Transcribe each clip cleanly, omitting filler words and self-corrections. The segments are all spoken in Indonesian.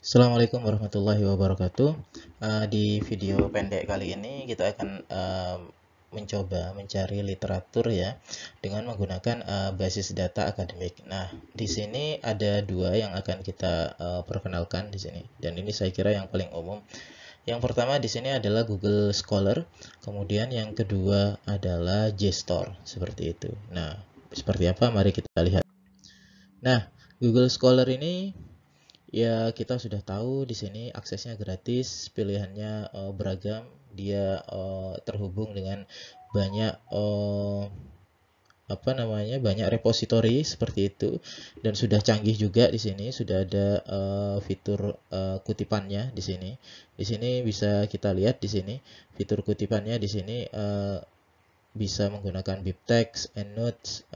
Assalamualaikum warahmatullahi wabarakatuh. Di video pendek kali ini kita akan mencoba mencari literatur ya dengan menggunakan basis data akademik. Nah, di sini ada dua yang akan kita perkenalkan di sini, dan ini saya kira yang paling umum. Yang pertama di sini adalah Google Scholar, kemudian yang kedua adalah JSTOR, seperti itu. Nah, seperti apa? Mari kita lihat. Nah, Google Scholar ini ya, kita sudah tahu di sini aksesnya gratis, pilihannya beragam, dia terhubung dengan banyak banyak repositori seperti itu, dan sudah canggih juga di sini, sudah ada fitur kutipannya di sini. Di sini bisa kita lihat di sini fitur kutipannya di sini bisa menggunakan BibTeX, EndNotes,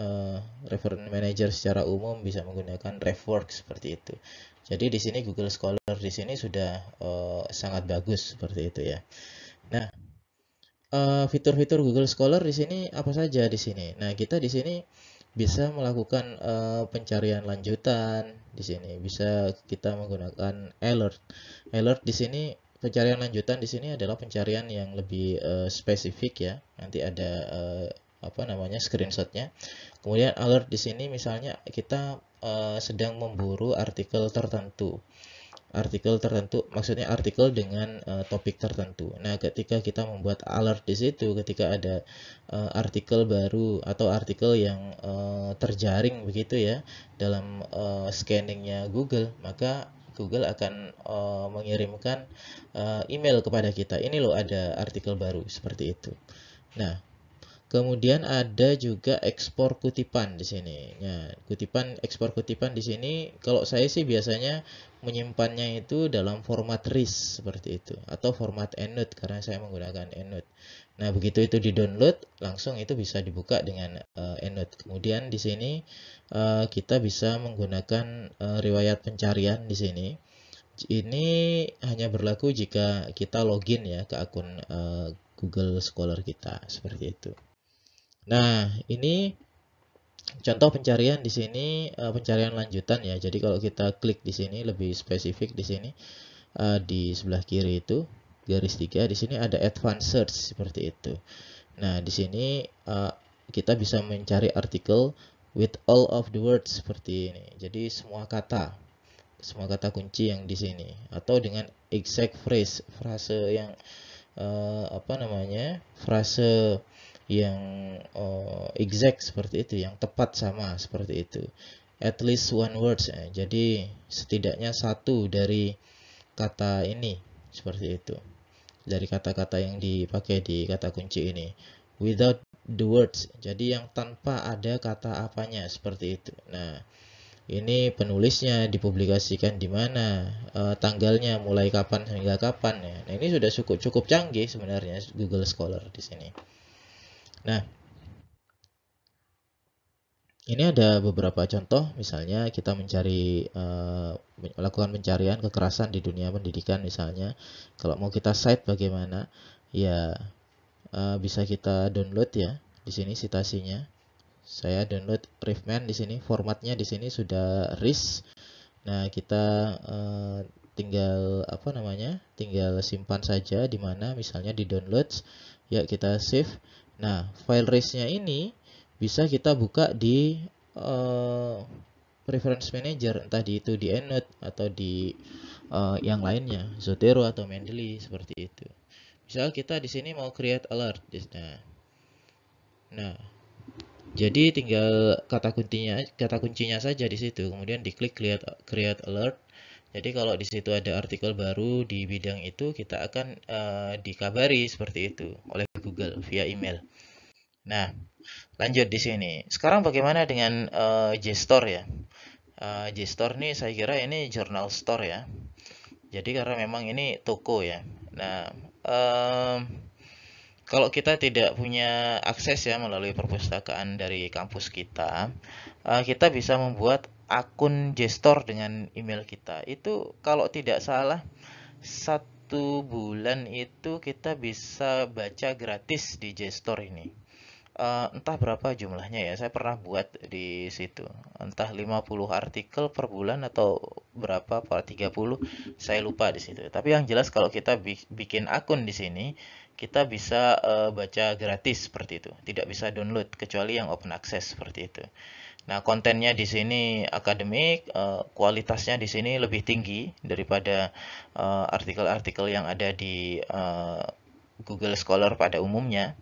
Reference Manager secara umum bisa menggunakan RefWorks seperti itu. Jadi di sini Google Scholar di sini sudah sangat bagus seperti itu ya. Nah, fitur-fitur Google Scholar di sini apa saja di sini? Nah, kita di sini bisa melakukan pencarian lanjutan di sini. Bisa kita menggunakan alert. Alert di sini pencarian lanjutan di sini adalah pencarian yang lebih spesifik ya. Nanti ada screenshotnya. Kemudian alert di sini misalnya kita sedang memburu artikel tertentu, maksudnya artikel dengan topik tertentu. Nah, ketika kita membuat alert di situ, ketika ada artikel baru atau artikel yang terjaring begitu ya dalam scanningnya Google, maka Google akan mengirimkan email kepada kita. Ini loh ada artikel baru seperti itu. Nah, kemudian ada juga ekspor kutipan di sini. Nah, ekspor kutipan di sini kalau saya sih biasanya menyimpannya itu dalam format RIS seperti itu atau format EndNote karena saya menggunakan EndNote. Nah, begitu itu di-download, langsung itu bisa dibuka dengan EndNote. Kemudian di sini kita bisa menggunakan riwayat pencarian di sini. Ini hanya berlaku jika kita login ya ke akun Google Scholar kita seperti itu. Nah, ini contoh pencarian di sini pencarian lanjutan ya. Jadi kalau kita klik di sini lebih spesifik di sini di sebelah kiri itu garis 3 di sini ada advanced search seperti itu. Nah, di sini kita bisa mencari artikel with all of the words seperti ini. Jadi semua kata kunci yang di sini atau dengan exact frase yang frase yang exact seperti itu, yang tepat sama seperti itu. At least one words, jadi setidaknya satu dari kata ini seperti itu. Dari kata-kata yang dipakai di kata kunci ini. Without the words, jadi yang tanpa ada kata apanya seperti itu. Nah, ini penulisnya dipublikasikan di mana, tanggalnya mulai kapan hingga kapan ya. Nah, ini sudah cukup canggih sebenarnya Google Scholar di sini. Nah, ini ada beberapa contoh, misalnya kita melakukan pencarian kekerasan di dunia pendidikan misalnya. Kalau mau kita cite bagaimana, ya bisa kita download ya. Di sini citasinya. Saya download Riffman di sini, formatnya di sini sudah RIS. Nah, kita tinggal tinggal simpan saja di mana, misalnya di downloads. Ya, kita save. Nah, file RIS-nya ini bisa kita buka di Preference Manager, entah itu di EndNote atau di yang lainnya, Zotero atau Mendeley seperti itu. Misal kita di sini mau create alert. Nah, jadi tinggal kata kuncinya saja di situ, kemudian diklik create alert. Jadi kalau di situ ada artikel baru di bidang itu, kita akan dikabari seperti itu oleh Google via email. Nah, lanjut di sini. Sekarang bagaimana dengan JSTOR ya? JSTOR nih saya kira ini journal store ya. Jadi karena memang ini toko ya. Nah, kalau kita tidak punya akses ya melalui perpustakaan dari kampus kita, kita bisa membuat akun JSTOR dengan email kita. Itu kalau tidak salah 1 bulan itu kita bisa baca gratis di JSTOR ini. Entah berapa jumlahnya ya, saya pernah buat di situ. Entah 50 artikel per bulan atau berapa, per 30, saya lupa di situ. Tapi yang jelas kalau kita bikin akun di sini, kita bisa baca gratis seperti itu. Tidak bisa download kecuali yang open access seperti itu. Nah, kontennya di sini akademik, kualitasnya di sini lebih tinggi daripada artikel-artikel yang ada di Google Scholar pada umumnya.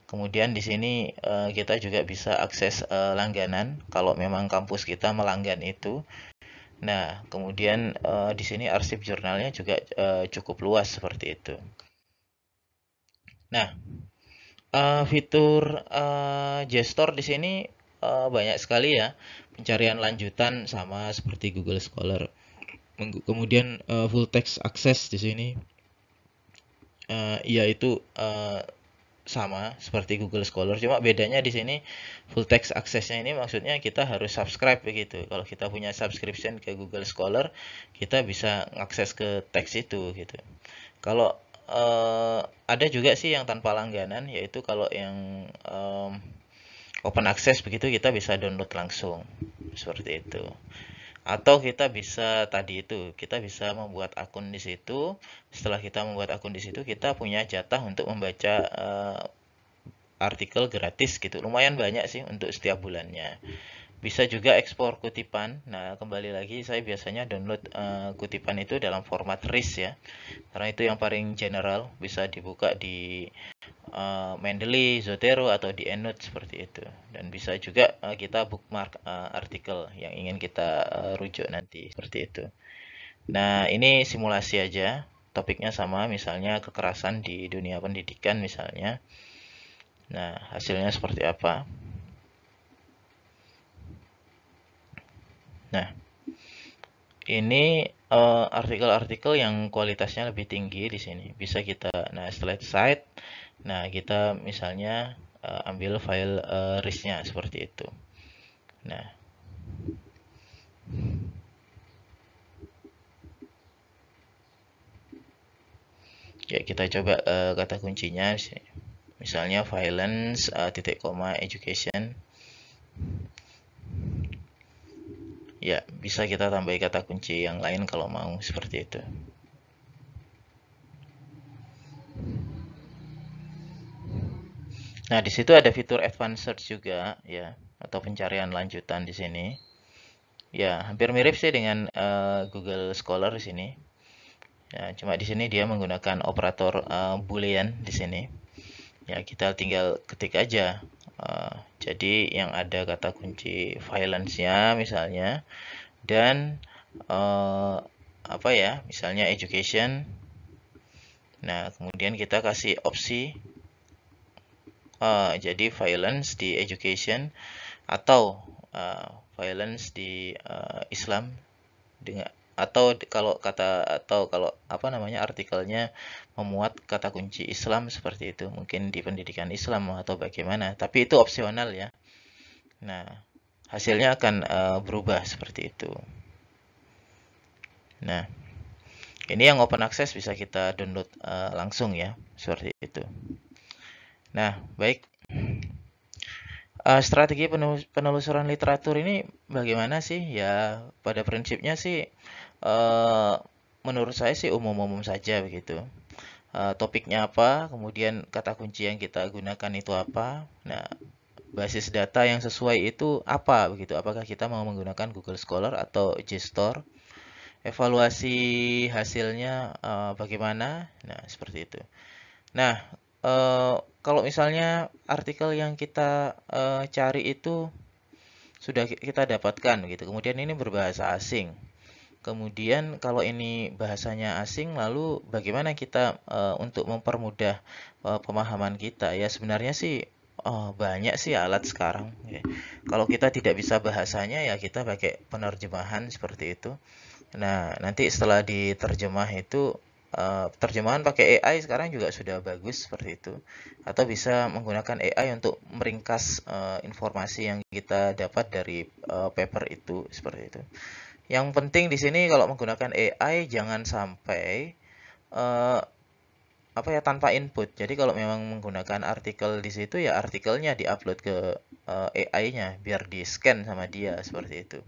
Kemudian di sini kita juga bisa akses langganan kalau memang kampus kita melanggan itu. Nah, kemudian di sini arsip jurnalnya juga cukup luas seperti itu. Nah, fitur Gestor di sini banyak sekali ya. Pencarian lanjutan sama seperti Google Scholar. Kemudian full text access di sini, yaitu sama seperti Google Scholar, cuma bedanya di sini full text access-nya ini maksudnya kita harus subscribe begitu. Kalau kita punya subscription ke Google Scholar, kita bisa ngakses ke teks itu gitu. Kalau ada juga sih yang tanpa langganan, yaitu kalau yang open access begitu kita bisa download langsung seperti itu. Atau kita bisa tadi itu, kita bisa membuat akun di situ. Setelah kita membuat akun di situ, kita punya jatah untuk membaca artikel gratis gitu. Lumayan banyak sih untuk setiap bulannya. Bisa juga ekspor kutipan. Nah, kembali lagi saya biasanya download kutipan itu dalam format RIS ya. Karena itu yang paling general, bisa dibuka di Mendeley, Zotero atau di EndNote seperti itu. Dan bisa juga kita bookmark artikel yang ingin kita rujuk nanti seperti itu. Nah, ini simulasi aja. Topiknya sama, misalnya kekerasan di dunia pendidikan misalnya. Nah, hasilnya seperti apa? Nah, ini artikel-artikel yang kualitasnya lebih tinggi di sini. Bisa kita, nah setelah itu site, nah kita misalnya ambil file RIS-nya seperti itu. Nah, ya kita coba kata kuncinya, misalnya violence titik koma education. Ya, bisa kita tambah kata kunci yang lain kalau mau seperti itu. Nah, di situ ada fitur advanced search juga ya, atau pencarian lanjutan di sini. Ya, hampir mirip sih dengan Google Scholar di sini. Ya, cuma di sini dia menggunakan operator boolean di sini. Ya, kita tinggal ketik aja. Jadi yang ada kata kunci violence-nya misalnya, dan apa ya, misalnya education. Nah, kemudian kita kasih opsi jadi violence di education atau violence di Islam dengan, atau kalau apa namanya artikelnya memuat kata kunci Islam seperti itu, mungkin di pendidikan Islam atau bagaimana, tapi itu opsional ya. Nah, hasilnya akan berubah seperti itu. Nah, ini yang open access bisa kita download langsung ya, seperti itu. Nah, baik. Strategi penelusuran literatur ini bagaimana sih? Ya, pada prinsipnya sih menurut saya sih umum-umum saja begitu. Topiknya apa, kemudian kata kunci yang kita gunakan itu apa. Nah, basis data yang sesuai itu apa begitu? Apakah kita mau menggunakan Google Scholar atau JSTOR? Evaluasi hasilnya bagaimana? Nah, seperti itu. Nah, kalau misalnya artikel yang kita cari itu sudah kita dapatkan gitu. Kemudian ini berbahasa asing. Kemudian kalau ini bahasanya asing, lalu bagaimana kita untuk mempermudah pemahaman kita? Ya sebenarnya sih banyak sih alat sekarang. Ya. Kalau kita tidak bisa bahasanya ya kita pakai penerjemahan seperti itu. Nah, nanti setelah diterjemah itu terjemahan pakai AI sekarang juga sudah bagus seperti itu. Atau bisa menggunakan AI untuk meringkas informasi yang kita dapat dari paper itu seperti itu. Yang penting di sini kalau menggunakan AI jangan sampai apa ya, tanpa input. Jadi kalau memang menggunakan artikel di situ ya artikelnya diupload ke AI-nya biar di scan sama dia seperti itu.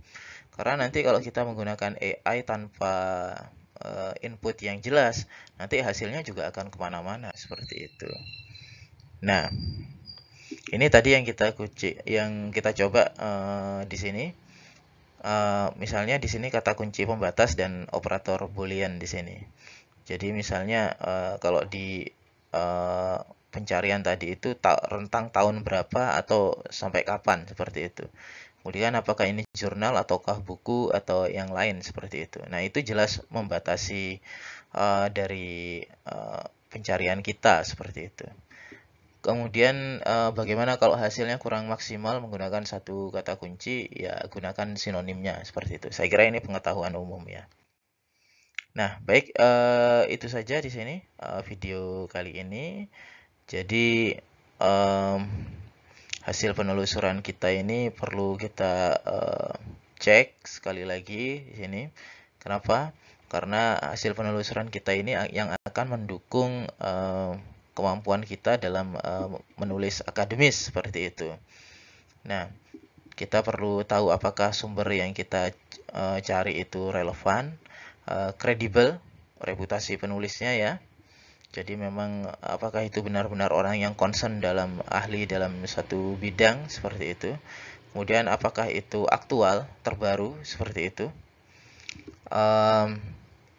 Karena nanti kalau kita menggunakan AI tanpa input yang jelas, nanti hasilnya juga akan kemana-mana seperti itu. Nah, ini tadi yang kita coba di sini. Misalnya di sini kata kunci pembatas dan operator boolean di sini. Jadi misalnya kalau di eh, pencarian tadi itu rentang tahun berapa atau sampai kapan seperti itu. Kemudian apakah ini jurnal ataukah buku atau yang lain seperti itu. Nah, itu jelas membatasi dari pencarian kita seperti itu. Kemudian bagaimana kalau hasilnya kurang maksimal menggunakan satu kata kunci, ya gunakan sinonimnya seperti itu. Saya kira ini pengetahuan umum ya. Nah, baik, itu saja di sini video kali ini. Jadi em, hasil penelusuran kita ini perlu kita cek sekali lagi di sini. Kenapa? Karena hasil penelusuran kita ini yang akan mendukung kemampuan kita dalam menulis akademis seperti itu. Nah, kita perlu tahu apakah sumber yang kita cari itu relevan, kredibel, reputasi penulisnya ya. Jadi memang apakah itu benar-benar orang yang concern dalam ahli dalam satu bidang seperti itu. Kemudian apakah itu aktual, terbaru seperti itu.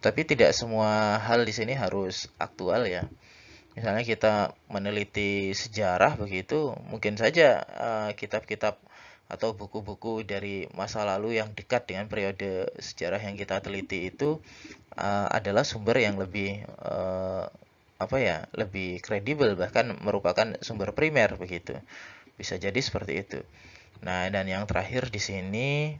Tapi tidak semua hal di sini harus aktual ya. Misalnya kita meneliti sejarah begitu, mungkin saja kitab-kitab atau buku-buku dari masa lalu yang dekat dengan periode sejarah yang kita teliti itu adalah sumber yang lebih apa ya, lebih kredibel bahkan merupakan sumber primer begitu. Bisa jadi seperti itu. Nah, dan yang terakhir di sini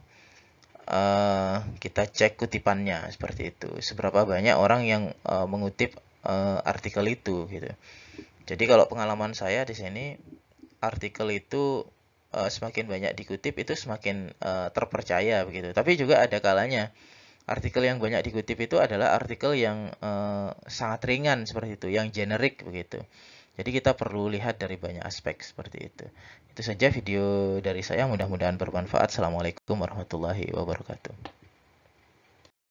kita cek kutipannya seperti itu. Seberapa banyak orang yang mengutip artikel itu gitu. Jadi kalau pengalaman saya di sini artikel itu semakin banyak dikutip itu semakin terpercaya begitu. Tapi juga ada kalanya artikel yang banyak dikutip itu adalah artikel yang sangat ringan seperti itu, yang generik begitu. Jadi kita perlu lihat dari banyak aspek seperti itu. Itu saja video dari saya, mudah-mudahan bermanfaat. Assalamualaikum warahmatullahi wabarakatuh.